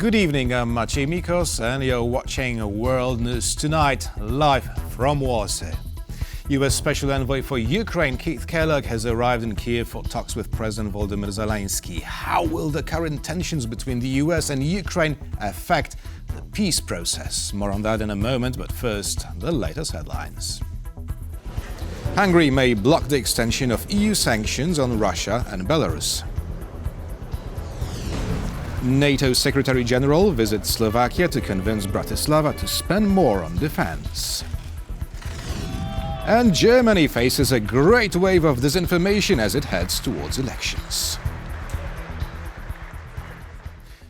Good evening, I'm Maciej Mikos and you're watching World News Tonight, live from Warsaw. U.S. Special Envoy for Ukraine Keith Kellogg has arrived in Kyiv for talks with President Volodymyr Zelenskyy. How will the current tensions between the U.S. and Ukraine affect the peace process? More on that in a moment, but first, the latest headlines. Hungary may block the extension of EU sanctions on Russia and Belarus. NATO Secretary-General visits Slovakia to convince Bratislava to spend more on defense. And Germany faces a great wave of disinformation as it heads towards elections.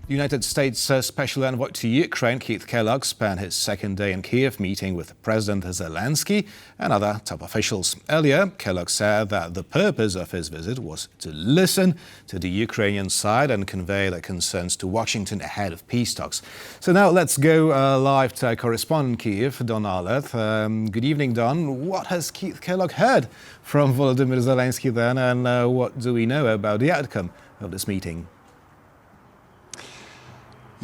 United States Special Envoy to Ukraine Keith Kellogg spent his second day in Kyiv meeting with President Zelenskyy and other top officials. Earlier, Kellogg said that the purpose of his visit was to listen to the Ukrainian side and convey their concerns to Washington ahead of peace talks. So now let's go live to our correspondent in Kyiv, Don Arleth. Good evening, Don. What has Keith Kellogg heard from Volodymyr Zelenskyy then, and what do we know about the outcome of this meeting?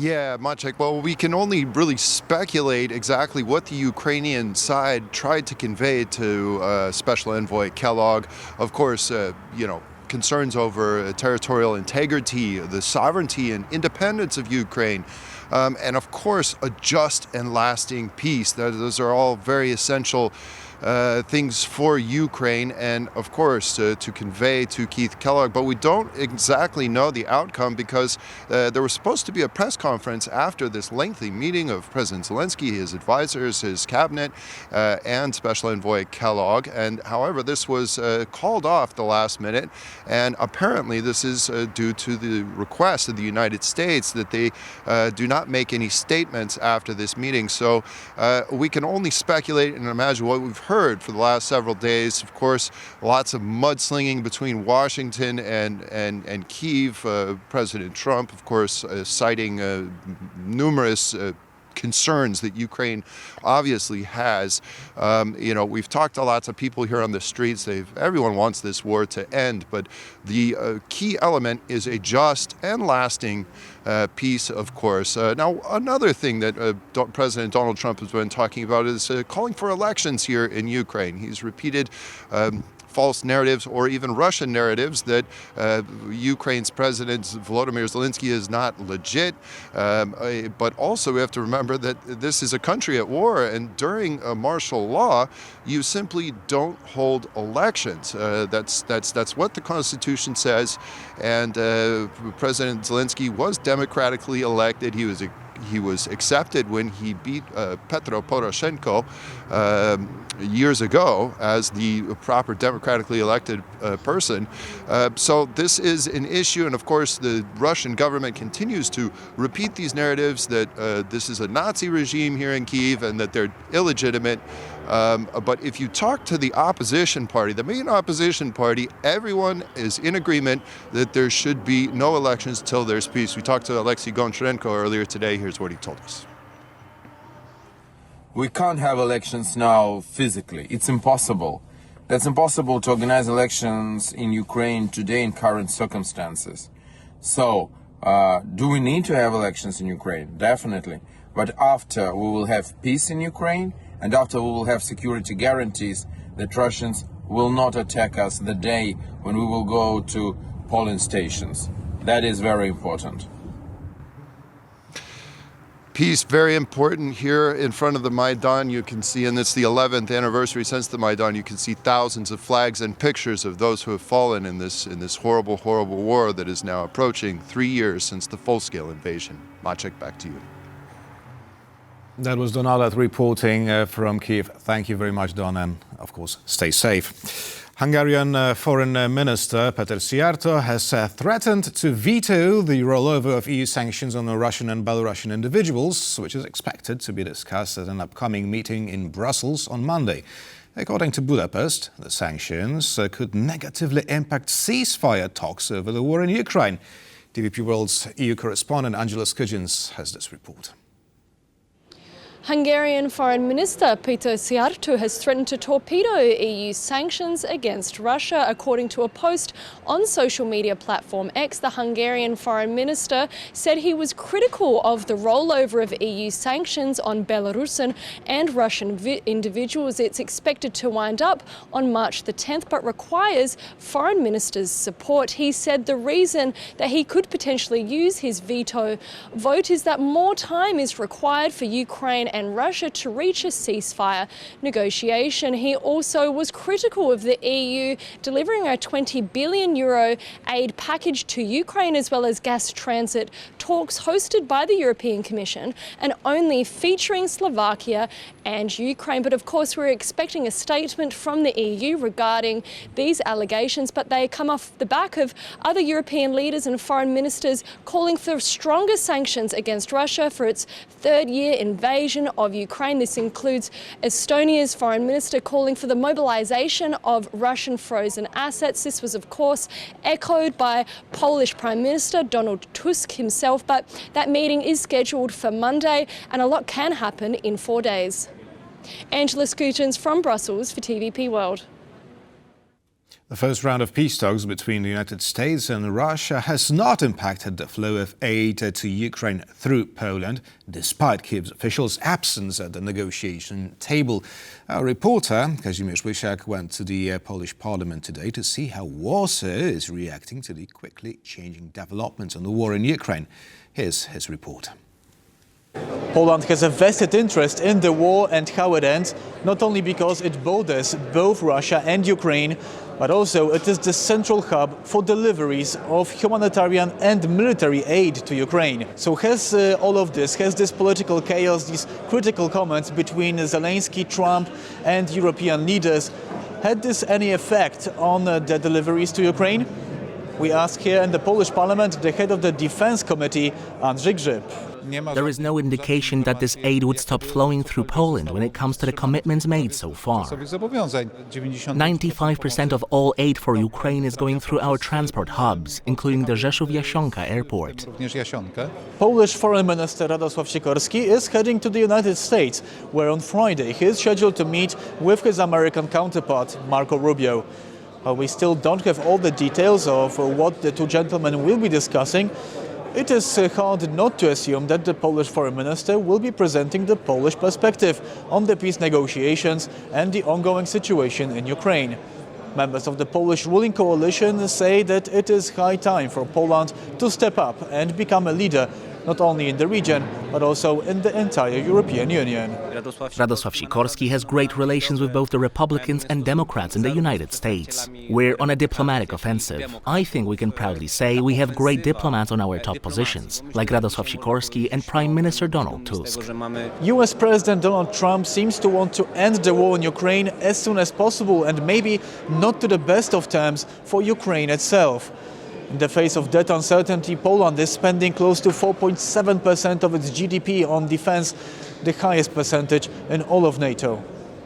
Yeah, Maciej, well, we can only really speculate exactly what the Ukrainian side tried to convey to Special Envoy Kellogg. Of course, concerns over territorial integrity, the sovereignty and independence of Ukraine, and of course, a just and lasting peace. Those are all very essential things for Ukraine and, of course, to convey to Keith Kellogg. But we don't exactly know the outcome because there was supposed to be a press conference after this lengthy meeting of President Zelenskyy, his advisors, his cabinet, and Special Envoy Kellogg. And however, this was called off the last minute. And apparently this is due to the request of the United States that they do not make any statements after this meeting. So we can only speculate and imagine what we've heard for the last several days. Of course, lots of mudslinging between Washington and Kyiv. President Trump, of course, citing numerous concerns that Ukraine obviously has. We've talked to lots of people here on the streets. Everyone wants this war to end, but the key element is a just and lasting peace, of course. Now, another thing that President Donald Trump has been talking about is calling for elections here in Ukraine. He's repeated false narratives or even Russian narratives that Ukraine's President Volodymyr Zelenskyy is not legit. But also we have to remember that this is a country at war, and during martial law, you simply don't hold elections. That's what the Constitution says. And President Zelenskyy was democratically elected. He was accepted when he beat Petro Poroshenko years ago as the proper democratically elected person. So this is an issue, and of course the Russian government continues to repeat these narratives that this is a Nazi regime here in Kyiv and that they're illegitimate. But if you talk to the opposition party, the main opposition party, everyone is in agreement that there should be no elections till there's peace. We talked to Alexei Goncharenko earlier today. Here's what he told us. We can't have elections now physically. It's impossible. That's impossible to organize elections in Ukraine today in current circumstances. So, do we need to have elections in Ukraine? Definitely. But after we will have peace in Ukraine, and after we will have security guarantees that Russians will not attack us the day when we will go to polling stations. That is very important. Peace, very important here in front of the Maidan. You can see, and it's the 11th anniversary since the Maidan, you can see thousands of flags and pictures of those who have fallen in this horrible, horrible war that is now approaching 3 years since the full-scale invasion. Maciej, back to you. That was Don Arleth reporting from Kyiv. Thank you very much, Don, and of course, stay safe. Hungarian Foreign Minister Péter Szijjártó has threatened to veto the rollover of EU sanctions on the Russian and Belarusian individuals, which is expected to be discussed at an upcoming meeting in Brussels on Monday. According to Budapest, the sanctions could negatively impact ceasefire talks over the war in Ukraine. TVP World's EU correspondent Angela Skudgens has this report. Hungarian Foreign Minister Péter Szijjártó has threatened to torpedo EU sanctions against Russia. According to a post on social media platform X, the Hungarian Foreign Minister said he was critical of the rollover of EU sanctions on Belarusian and Russian individuals. It's expected to wind up on March the 10th, but requires Foreign Minister's support. He said the reason that he could potentially use his veto vote is that more time is required for Ukraine and Russia to reach a ceasefire negotiation. He also was critical of the EU delivering a €20 billion aid package to Ukraine, as well as gas transit talks hosted by the European Commission and only featuring Slovakia and Ukraine. But of course, we're expecting a statement from the EU regarding these allegations, but they come off the back of other European leaders and foreign ministers calling for stronger sanctions against Russia for its third-year invasion of Ukraine. This includes Estonia's foreign minister calling for the mobilization of Russian frozen assets. This was, of course, echoed by Polish Prime Minister Donald Tusk himself, but that meeting is scheduled for Monday and a lot can happen in 4 days. Angela Scutens from Brussels for TVP World. The first round of peace talks between the United States and Russia has not impacted the flow of aid to Ukraine through Poland, despite Kyiv's officials' absence at the negotiation table. Our reporter, Kazimierz Wysiak, went to the Polish parliament today to see how Warsaw is reacting to the quickly changing developments on the war in Ukraine. Here's his report. Poland has a vested interest in the war and how it ends, not only because it borders both Russia and Ukraine, but also it is the central hub for deliveries of humanitarian and military aid to Ukraine. So has this political chaos, these critical comments between Zelenskyy, Trump and European leaders, had this any effect on the deliveries to Ukraine? We ask here in the Polish parliament the head of the Defense Committee, Andrzej Grzyb. There is no indication that this aid would stop flowing through Poland when it comes to the commitments made so far. 95% of all aid for Ukraine is going through our transport hubs, including the Rzeszów-Jasionka airport. Polish Foreign Minister Radosław Sikorski is heading to the United States, where on Friday he is scheduled to meet with his American counterpart, Marco Rubio. We still don't have all the details of what the two gentlemen will be discussing. It is hard not to assume that the Polish Foreign Minister will be presenting the Polish perspective on the peace negotiations and the ongoing situation in Ukraine. Members of the Polish ruling coalition say that it is high time for Poland to step up and become a leader, not only in the region, but also in the entire European Union. Radosław Sikorski has great relations with both the Republicans and Democrats in the United States. We're on a diplomatic offensive. I think we can proudly say we have great diplomats on our top positions, like Radosław Sikorski and Prime Minister Donald Tusk. US President Donald Trump seems to want to end the war in Ukraine as soon as possible, and maybe not to the best of terms for Ukraine itself. In the face of that uncertainty, Poland is spending close to 4.7% of its GDP on defense, the highest percentage in all of NATO.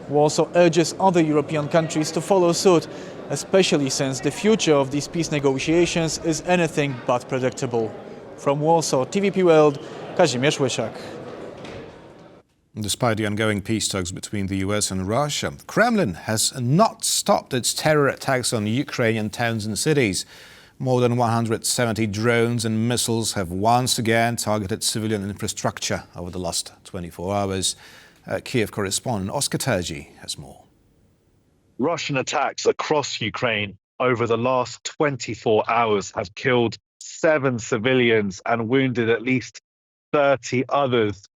Warsaw urges other European countries to follow suit, especially since the future of these peace negotiations is anything but predictable. From Warsaw, TVP World, Kazimierz Wysiak. Despite the ongoing peace talks between the US and Russia, the Kremlin has not stopped its terror attacks on Ukrainian towns and cities. More than 170 drones and missiles have once again targeted civilian infrastructure over the last 24 hours. Kyiv correspondent Oskar Terji has more. Russian attacks across Ukraine over the last 24 hours have killed 7 civilians and wounded at least 30 others.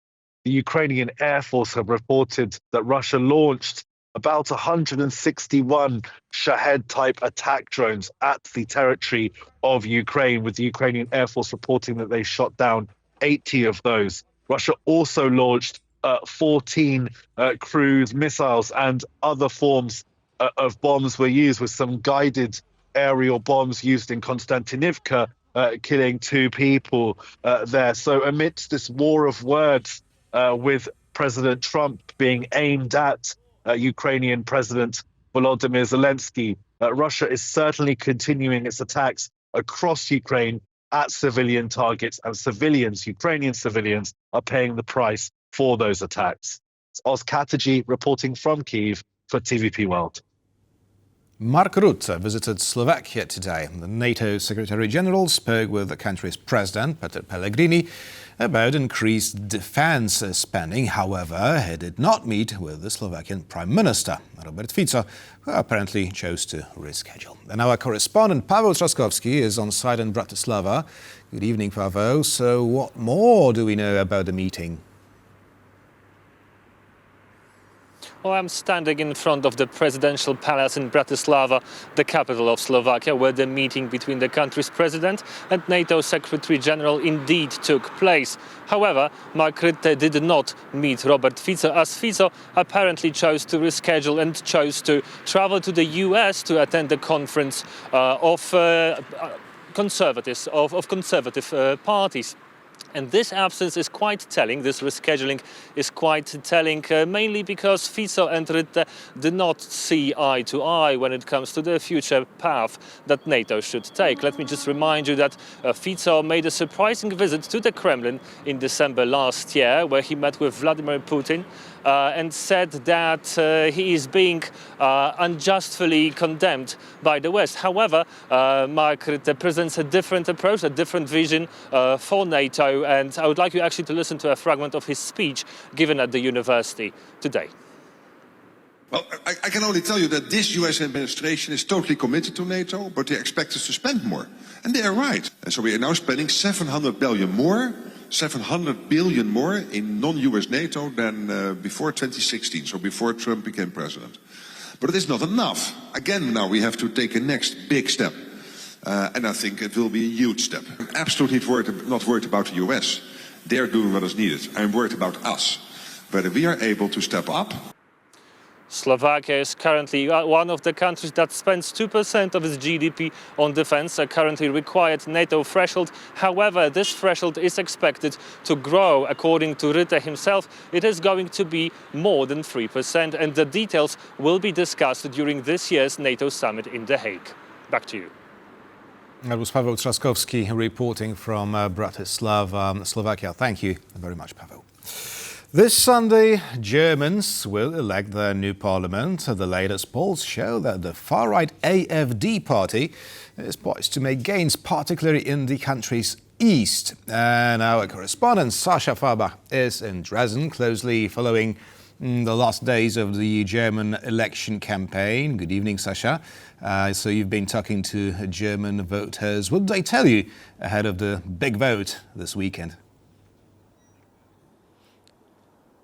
The Ukrainian Air Force have reported that Russia launched about 161 Shahed-type attack drones at the territory of Ukraine, with the Ukrainian Air Force reporting that they shot down 80 of those. Russia also launched 14 cruise missiles, and other forms of bombs were used, with some guided aerial bombs used in Konstantinivka, killing 2 people there. So amidst this war of words with President Trump being aimed at Ukrainian President Volodymyr Zelenskyy, Russia is certainly continuing its attacks across Ukraine at civilian targets, and civilians, Ukrainian civilians, are paying the price for those attacks. It's Oz Kataji reporting from Kyiv for TVP World. Mark Rutte visited Slovakia today. The NATO Secretary General spoke with the country's president, Peter Pellegrini, about increased defense spending. However, he did not meet with the Slovakian Prime Minister, Robert Fico, who apparently chose to reschedule. And our correspondent, Paweł Trzaskowski, is on site in Bratislava. Good evening, Paweł. So what more do we know about the meeting? Well, I'm standing in front of the presidential palace in Bratislava, the capital of Slovakia, where the meeting between the country's president and NATO Secretary General indeed took place. However, Mark Rutte did not meet Robert Fico, as Fico apparently chose to reschedule and chose to travel to the US to attend the conference of conservative parties. And this absence is quite telling, this rescheduling is quite telling, mainly because Fico and Rutte did not see eye to eye when it comes to the future path that NATO should take. Let me just remind you that Fico made a surprising visit to the Kremlin in December last year, where he met with Vladimir Putin and said that he is being unjustly condemned by the West. However, Mark Rutte presents a different approach, a different vision for NATO, and I would like you actually to listen to a fragment of his speech given at the university today. Well, I can only tell you that this US administration is totally committed to NATO, but they expect us to spend more. And they are right. And so we are now spending 700 billion more in non-US NATO than before 2016, so before Trump became president. But it is not enough. Again, now we have to take a next big step. And I think it will be a huge step. I'm absolutely not worried about the US. They're doing what is needed. I'm worried about us. Whether we are able to step up. Slovakia is currently one of the countries that spends 2% of its GDP on defense, a currently required NATO threshold. However, this threshold is expected to grow. According to Rutte himself, it is going to be more than 3%, and the details will be discussed during this year's NATO summit in The Hague. Back to you. That was Paweł Trzaskowski reporting from Bratislava, Slovakia. Thank you very much, Paweł. This Sunday, Germans will elect their new parliament. The latest polls show that the far-right AfD party is poised to make gains, particularly in the country's east. And our correspondent, Sasha Farbach, is in Dresden, closely following the last days of the German election campaign. Good evening, Sasha. So you've been talking to German voters. What did they tell you ahead of the big vote this weekend?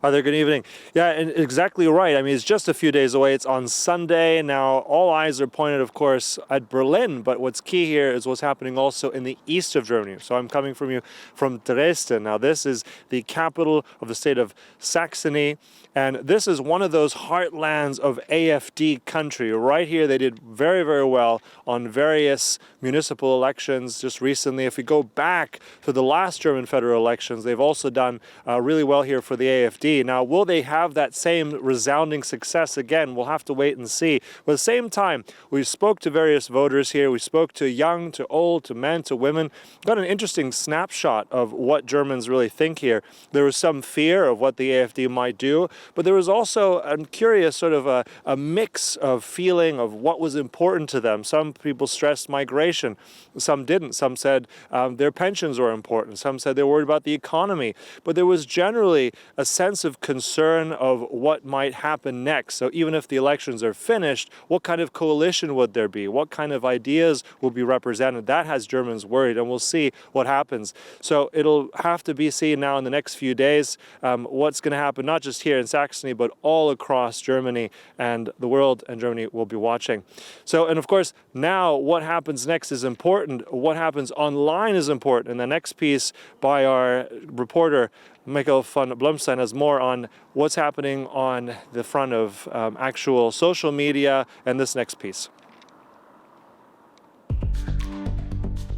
Hi there, good evening. Yeah, and exactly right. I mean, it's just a few days away. It's on Sunday. Now, all eyes are pointed, of course, at Berlin. But what's key here is what's happening also in the east of Germany. So I'm coming from Dresden. Now, this is the capital of the state of Saxony. And this is one of those heartlands of AfD country. Right here, they did very, very well on various municipal elections just recently. If we go back to the last German federal elections, they've also done really well here for the AfD. Now, will they have that same resounding success again? We'll have to wait and see. But at the same time, we spoke to various voters here. We spoke to young, to old, to men, to women. Got an interesting snapshot of what Germans really think here. There was some fear of what the AfD might do, but there was also a curious sort of a mix of feeling of what was important to them. Some people stressed migration. Some didn't. Some said their pensions were important. Some said they were worried about the economy. But there was generally a sense of concern of what might happen next. So even if the elections are finished, what kind of coalition would there be? What kind of ideas will be represented? That has Germans worried, and we'll see what happens. So it'll have to be seen now in the next few days what's going to happen, not just here in Saxony, but all across Germany, and the world and Germany will be watching. So, and of course, now what happens next is important. What happens online is important. And the next piece by our reporter, Michael von Blumstein, has more on what's happening on the front of actual social media and this next piece.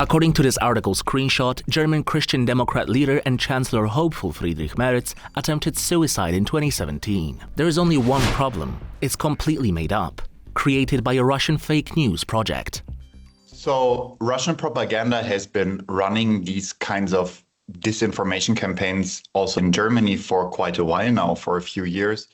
According to this article screenshot, German Christian Democrat leader and Chancellor hopeful Friedrich Merz attempted suicide in 2017. There is only one problem. It's completely made up, created by a Russian fake news project. So Russian propaganda has been running these kinds of disinformation campaigns also in Germany for quite a while now, for a few years.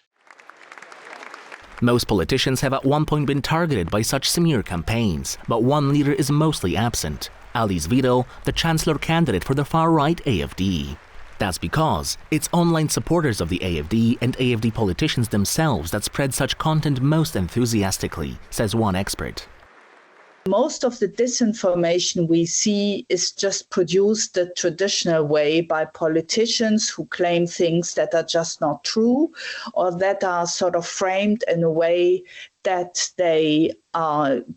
Most politicians have at one point been targeted by such smear campaigns, but one leader is mostly absent: Alice Veto, the chancellor candidate for the far-right AfD. That's because it's online supporters of the AfD and AfD politicians themselves that spread such content most enthusiastically, says one expert. Most of the disinformation we see is just produced the traditional way by politicians who claim things that are just not true, or that are sort of framed in a way that they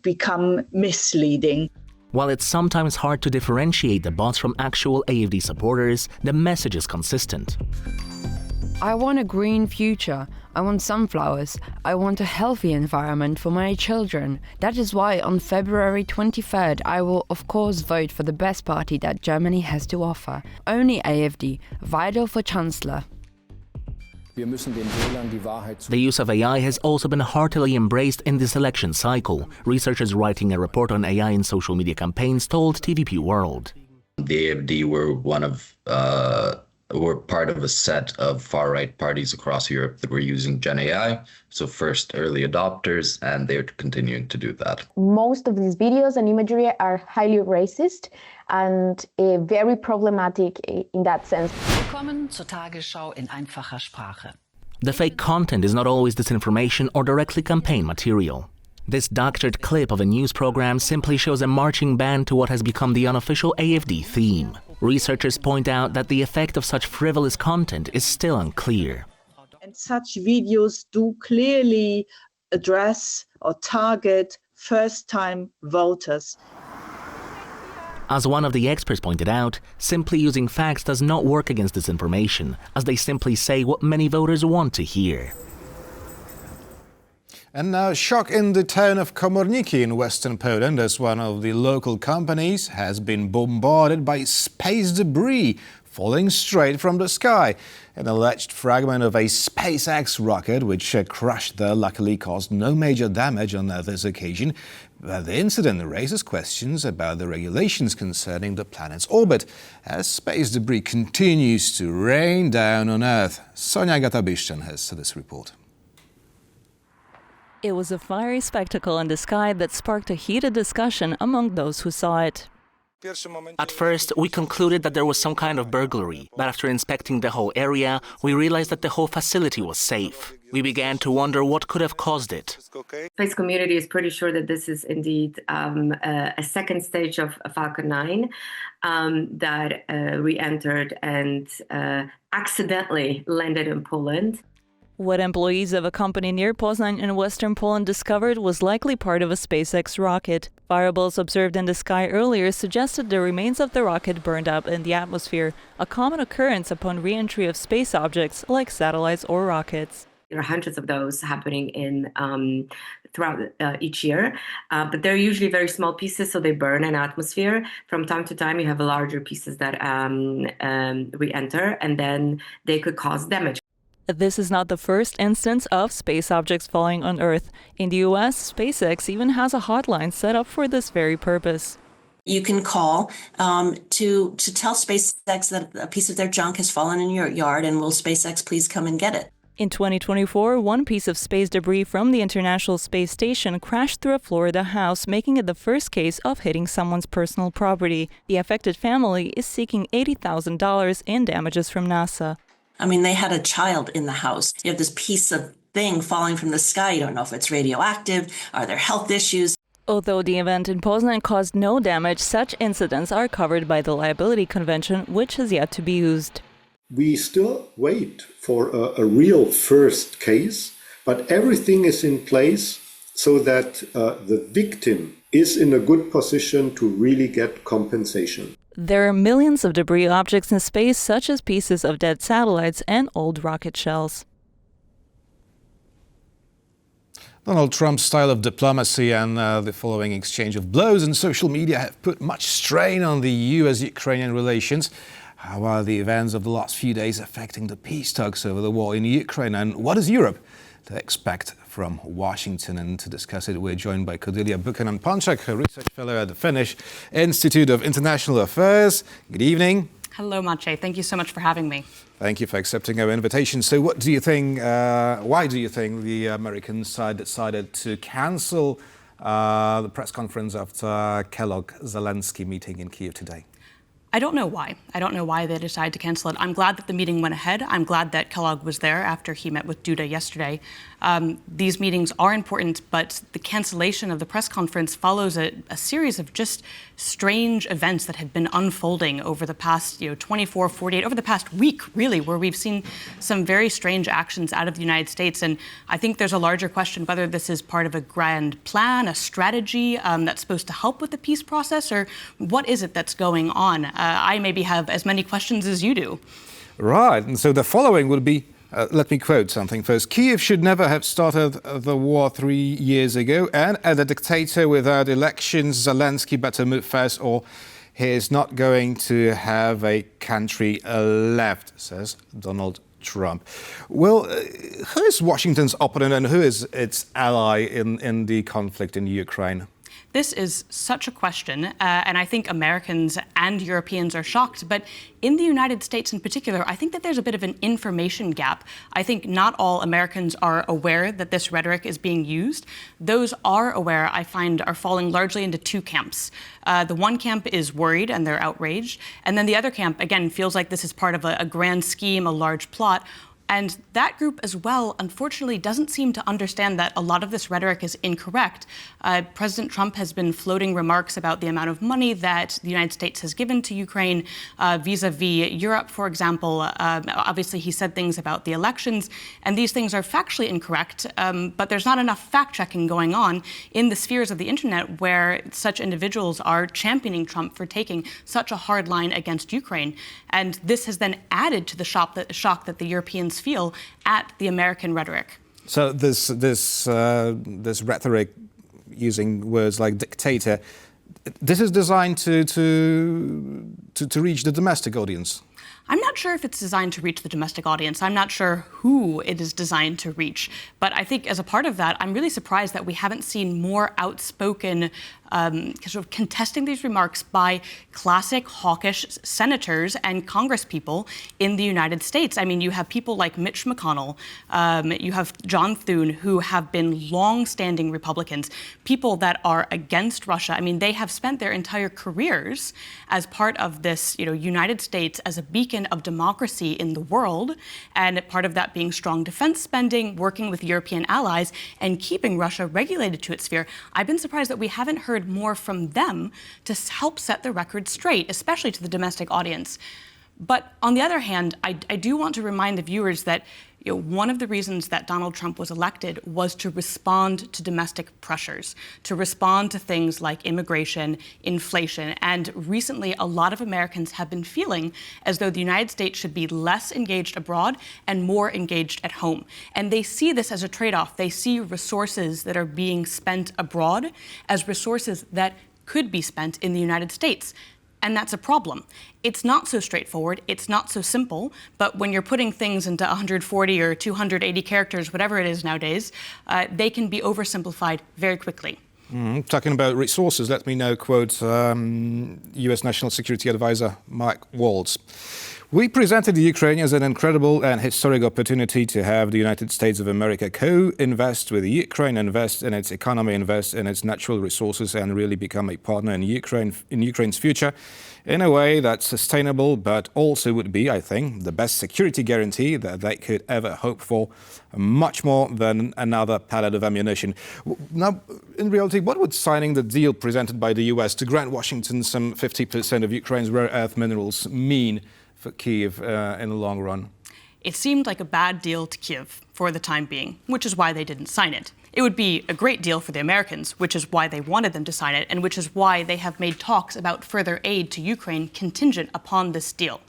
become misleading. While it's sometimes hard to differentiate the bots from actual AfD supporters, the message is consistent. I want a green future. I want sunflowers. I want a healthy environment for my children. That is why on February 23rd I will of course vote for the best party that Germany has to offer. Only AfD, vital for Chancellor. The use of AI has also been heartily embraced in this election cycle. Researchers writing a report on AI in social media campaigns told TVP World. The AfD were part of a set of far-right parties across Europe that were using Gen AI. So first early adopters, and they're continuing to do that. Most of these videos and imagery are highly racist and very problematic in that sense. Willkommen zur Tagesschau in einfacher Sprache. The fake content is not always disinformation or directly campaign material. This doctored clip of a news program simply shows a marching band to what has become the unofficial AfD theme. Researchers point out that the effect of such frivolous content is still unclear. And such videos do clearly address or target first-time voters. As one of the experts pointed out, simply using facts does not work against disinformation, as they simply say what many voters want to hear. And now, shock in the town of Komorniki in western Poland, as one of the local companies has been bombarded by space debris falling straight from the sky. An alleged fragment of a SpaceX rocket, which crashed there, luckily caused no major damage on this occasion. But the incident raises questions about the regulations concerning the planet's orbit, as space debris continues to rain down on Earth. Sonia Gatabishchan has this report. It was a fiery spectacle in the sky that sparked a heated discussion among those who saw it. At first, we concluded that there was some kind of burglary, but after inspecting the whole area, we realized that the whole facility was safe. We began to wonder what could have caused it. The space community is pretty sure that this is indeed a second stage of Falcon 9 that re-entered and accidentally landed in Poland. What employees of a company near Poznań in western Poland discovered was likely part of a SpaceX rocket. Fireballs observed in the sky earlier suggested the remains of the rocket burned up in the atmosphere, a common occurrence upon re-entry of space objects like satellites or rockets. There are hundreds of those happening throughout each year, but they're usually very small pieces, so they burn in atmosphere. From time to time, you have larger pieces that re-enter, and then they could cause damage. This is not the first instance of space objects falling on Earth. In the US, SpaceX even has a hotline set up for this very purpose. You can call to tell SpaceX that a piece of their junk has fallen in your yard, and will SpaceX please come and get it? In 2024, one piece of space debris from the International Space Station crashed through a Florida house, making it the first case of hitting someone's personal property. The affected family is seeking $80,000 in damages from NASA. I mean, they had a child in the house. You have this piece of thing falling from the sky. You don't know if it's radioactive. Are there health issues? Although the event in Poznań caused no damage, such incidents are covered by the Liability Convention, which has yet to be used. We still wait for a real first case, but everything is in place so that the victim is in a good position to really get compensation. There are millions of debris objects in space, such as pieces of dead satellites and old rocket shells. Donald Trump's style of diplomacy and the following exchange of blows on social media have put much strain on the US-Ukrainian relations. How are the events of the last few days affecting the peace talks over the war in Ukraine? And what is Europe to expect from Washington? And to discuss it, we're joined by Cordelia Buchanan-Ponczak, a research fellow at the Finnish Institute of International Affairs. Good evening. Hello, Maciej. Thank you so much for having me. Thank you for accepting our invitation. So what do you think, why do you think the American side decided to cancel the press conference after Kellogg-Zelenskyy meeting in Kyiv today? I don't know why. I don't know why they decided to cancel it. I'm glad that the meeting went ahead. I'm glad that Kellogg was there after he met with Duda yesterday. These meetings are important, but the cancellation of the press conference follows a series of just strange events that have been unfolding over the past 24, 48, over the past week, really, where we've seen some very strange actions out of the United States. And I think there's a larger question whether this is part of a grand plan, a strategy that's supposed to help with the peace process, or what is it that's going on? I maybe have as many questions as you do. Right, and so the following would be, let me quote something first. Kyiv should never have started the war 3 years ago, and as a dictator without elections, Zelenskyy better move fast or he is not going to have a country left, says Donald Trump. Well, who is Washington's opponent and who is its ally in the conflict in Ukraine? This is such a question, and I think Americans and Europeans are shocked, but in the United States in particular, I think that there's a bit of an information gap. I think not all Americans are aware that this rhetoric is being used. Those are aware, I find, are falling largely into two camps. The one camp is worried and they're outraged, and then the other camp, again, feels like this is part of a grand scheme, a large plot. And that group as well, unfortunately, doesn't seem to understand that a lot of this rhetoric is incorrect. President Trump has been floating remarks about the amount of money that the United States has given to Ukraine vis-a-vis Europe, for example. Obviously, he said things about the elections, and these things are factually incorrect, but there's not enough fact-checking going on in the spheres of the internet where such individuals are championing Trump for taking such a hard line against Ukraine. And this has then added to the shock that the Europeans feel at the American rhetoric. So this rhetoric using words like dictator, this is designed to reach the domestic audience. I'm not sure if it's designed to reach the domestic audience. I'm not sure who it is designed to reach. But I think as a part of that, I'm really surprised that we haven't seen more outspoken sort of contesting these remarks by classic hawkish senators and congresspeople in the United States. I mean, you have people like Mitch McConnell, you have John Thune, who have been long-standing Republicans, people that are against Russia. I mean, they have spent their entire careers as part of this, United States as a beacon of democracy in the world, and part of that being strong defense spending, working with European allies, and keeping Russia regulated to its sphere. I've been surprised that we haven't heard more from them to help set the record straight, especially to the domestic audience. But on the other hand, I do want to remind the viewers that one of the reasons that Donald Trump was elected was to respond to domestic pressures, to respond to things like immigration, inflation. And recently, a lot of Americans have been feeling as though the United States should be less engaged abroad and more engaged at home. And they see this as a trade-off. They see resources that are being spent abroad as resources that could be spent in the United States. And that's a problem. It's not so straightforward, it's not so simple, but when you're putting things into 140 or 280 characters, whatever it is nowadays, they can be oversimplified very quickly. Talking about resources, let me now quote US National Security Advisor Mike Waltz. We presented the Ukraine as an incredible and historic opportunity to have the United States of America co-invest with Ukraine, invest in its economy, invest in its natural resources, and really become a partner in Ukraine's future in a way that's sustainable, but also would be, I think, the best security guarantee that they could ever hope for, much more than another pallet of ammunition. Now, in reality, what would signing the deal presented by the US to grant Washington some 50% of Ukraine's rare earth minerals mean for Kyiv in the long run? It seemed like a bad deal to Kyiv for the time being, which is why they didn't sign it. It would be a great deal for the Americans, which is why they wanted them to sign it, and which is why they have made talks about further aid to Ukraine contingent upon this deal.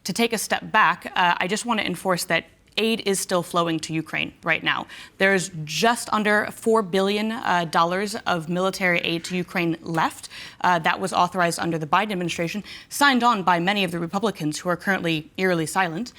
To take a step back, I just want to enforce that aid is still flowing to Ukraine right now. There's just under $4 billion of military aid to Ukraine left. That was authorized under the Biden administration, signed on by many of the Republicans who are currently eerily silent.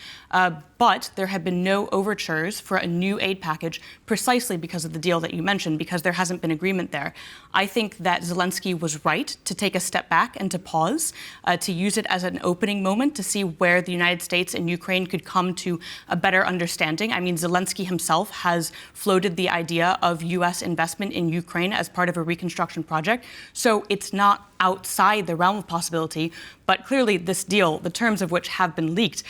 But there have been no overtures for a new aid package precisely because of the deal that you mentioned, because there hasn't been agreement there. I think that Zelenskyy was right to take a step back and to pause, to use it as an opening moment to see where the United States and Ukraine could come to a better understanding. I mean, Zelenskyy himself has floated the idea of U.S. investment in Ukraine as part of a reconstruction project. So it's not outside the realm of possibility, but clearly this deal, the terms of which have been leaked,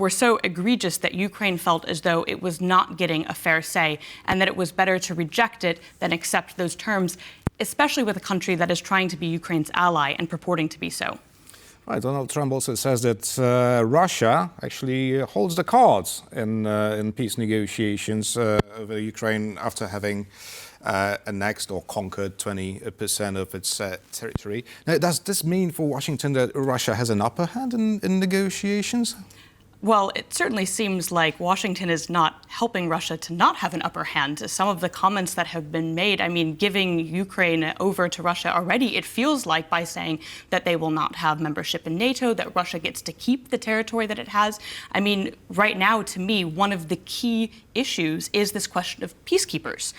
were so egregious that Ukraine felt as though it was not getting a fair say and that it was better to reject it than accept those terms, especially with a country that is trying to be Ukraine's ally and purporting to be so. Right, Donald Trump also says that Russia actually holds the cards in peace negotiations over Ukraine after having annexed or conquered 20% of its territory. Now, does this mean for Washington that Russia has an upper hand in negotiations? Well, it certainly seems like Washington is not helping Russia to not have an upper hand. Some of the comments that have been made, I mean, giving Ukraine over to Russia already, it feels like by saying that they will not have membership in NATO, that Russia gets to keep the territory that it has. I mean, right now, to me, one of the key issues is this question of peacekeepers.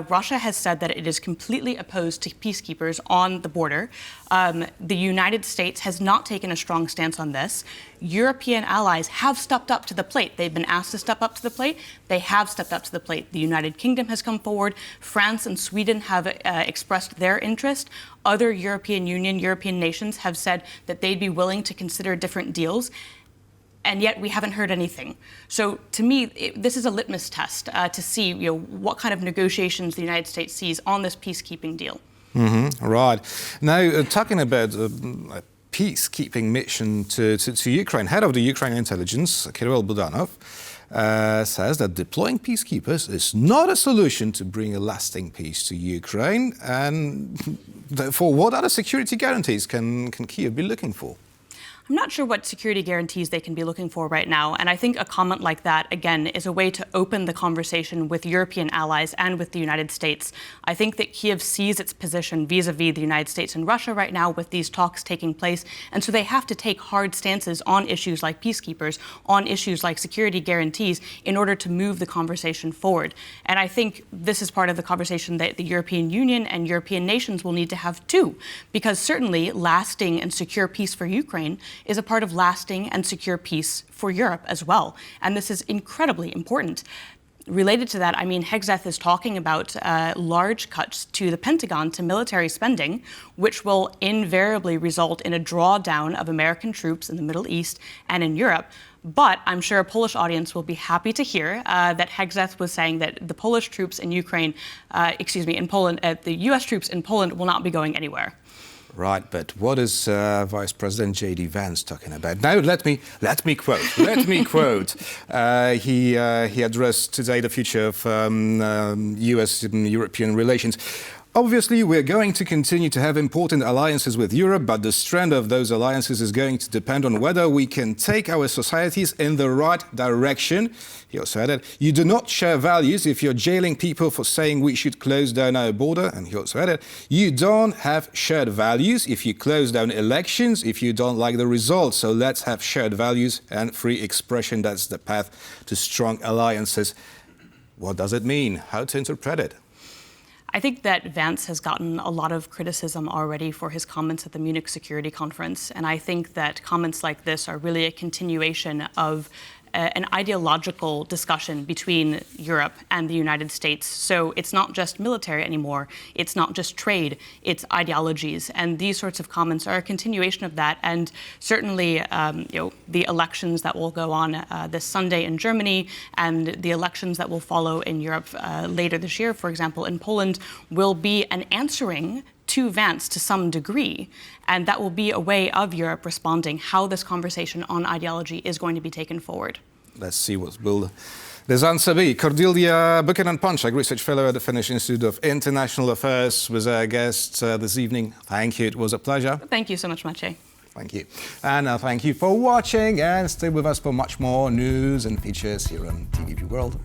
Russia has said that it is completely opposed to peacekeepers on the border. The United States has not taken a strong stance on this. European allies have stepped up to the plate. They've been asked to step up to the plate. They have stepped up to the plate. The United Kingdom has come forward. France and Sweden have expressed their interest. Other European nations have said that they'd be willing to consider different deals. And yet we haven't heard anything. So to me, this is a litmus test to see what kind of negotiations the United States sees on this peacekeeping deal. Mm-hmm. Right. Now, talking about a peacekeeping mission to Ukraine, head of the Ukraine intelligence, Kirill Budanov, says that deploying peacekeepers is not a solution to bring a lasting peace to Ukraine. And therefore, what other security guarantees can Kyiv be looking for? I'm not sure what security guarantees they can be looking for right now. And I think a comment like that, again, is a way to open the conversation with European allies and with the United States. I think that Kyiv sees its position vis-a-vis the United States and Russia right now with these talks taking place. And so they have to take hard stances on issues like peacekeepers, on issues like security guarantees in order to move the conversation forward. And I think this is part of the conversation that the European Union and European nations will need to have too, because certainly lasting and secure peace for Ukraine is a part of lasting and secure peace for Europe as well. And this is incredibly important. Related to that, I mean, Hegseth is talking about large cuts to the Pentagon, to military spending, which will invariably result in a drawdown of American troops in the Middle East and in Europe. But I'm sure a Polish audience will be happy to hear that Hegseth was saying that the Polish troops in Ukraine, in Poland, the U.S. troops in Poland will not be going anywhere. Right, but what is Vice President J.D. Vance talking about? Now, let me quote. Let me quote. He addressed today the future of U.S. and European relations. Obviously, we're going to continue to have important alliances with Europe, but the strength of those alliances is going to depend on whether we can take our societies in the right direction. He also added, you do not share values if you're jailing people for saying we should close down our border. And he also added, you don't have shared values if you close down elections, if you don't like the results. So let's have shared values and free expression. That's the path to strong alliances. What does it mean? How to interpret it? I think that Vance has gotten a lot of criticism already for his comments at the Munich Security Conference. And I think that comments like this are really a continuation of an ideological discussion between Europe and the United States. So it's not just military anymore. It's not just trade. It's ideologies. And these sorts of comments are a continuation of that. And certainly, the elections that will go on this Sunday in Germany and the elections that will follow in Europe later this year, for example, in Poland, will be an answering to Vance to some degree, and that will be a way of Europe responding how this conversation on ideology is going to be taken forward. Let's see what will this answer be. Cordelia Buchanan-Ponchak, Research Fellow at the Finnish Institute of International Affairs, was our guest this evening. Thank you. It was a pleasure. Thank you so much, Maciej. Thank you. And thank you for watching, and stay with us for much more news and features here on TVP World.